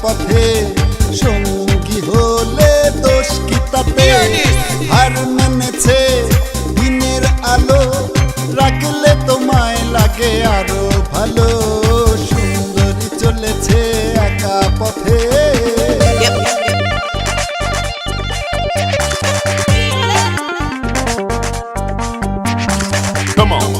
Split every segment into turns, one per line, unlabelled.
পথে সঙ্গী হলে দোষ কি তাতে হার মেনেছে দিনের আলো রাখলে তোমায় লাগে আরো ভালো সুন্দরী চলেছে একা পথে
Come on.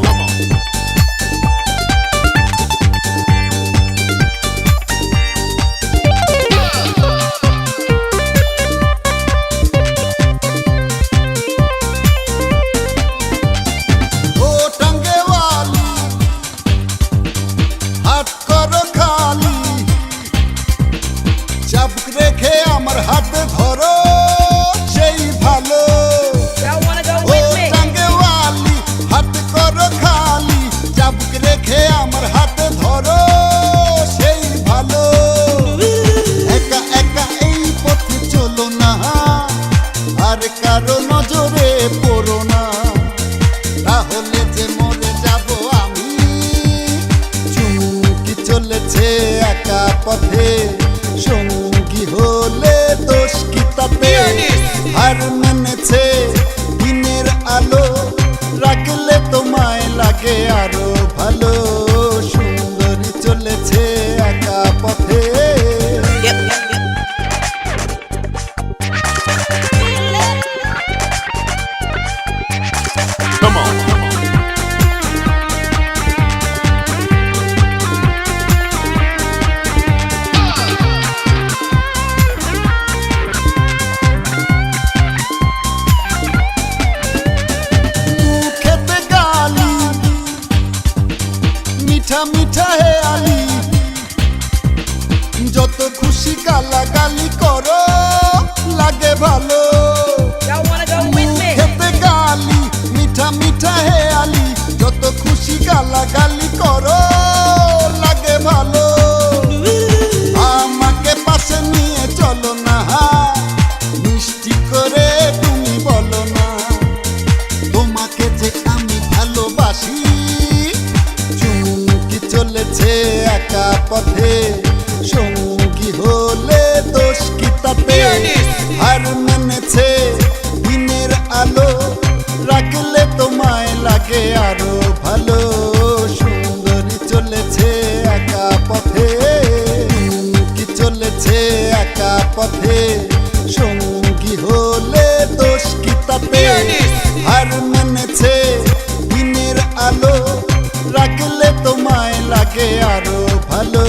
চাবুক রেখে আমার হাতে ধরো সেই ভালো ও টাঙ্গেওয়ালি হাত করো খালি চাবুক রেখে আমার হাতে ধরো সেই ভালো একা একা এই পথে চলো না আর কারো নজরে পড়ো না তাহলে যে মরে যাব আমি চুমকি চলেছে একা পথে সঙ্গী হলে দোষ কি তাতে হার মেনেছে দিনের আলো রাখলে তোমায় লাগে আরো ভালো সুন্দরী চলেছে একা পথে
Come on.
মিঠা মিঠা হে আলি যত খুশি গালাগালি করো লাগে ভালো খেতে গালি মিঠা মিঠা হে আলি যত খুশি গালাগালি করো লাগে ভালো আমাকে পাশে নিয়ে চলো না মিষ্টি করে তুমি বলো না তোমাকে যে আমি ভালোবাসি চলেছে একা পথে সঙ্গী হলে দোষ কি তাতে হার মেনেছে দিনের আলো রাখলে তোমায় লাগে আরো ভালো সুন্দরী চলেছে একা পথে কি চলেছে একা পথে সঙ্গী হলে দোষ কি তাতে হার মেনেছে দিনের আলো রাখলে তোমায় লাগে আরো ভালো।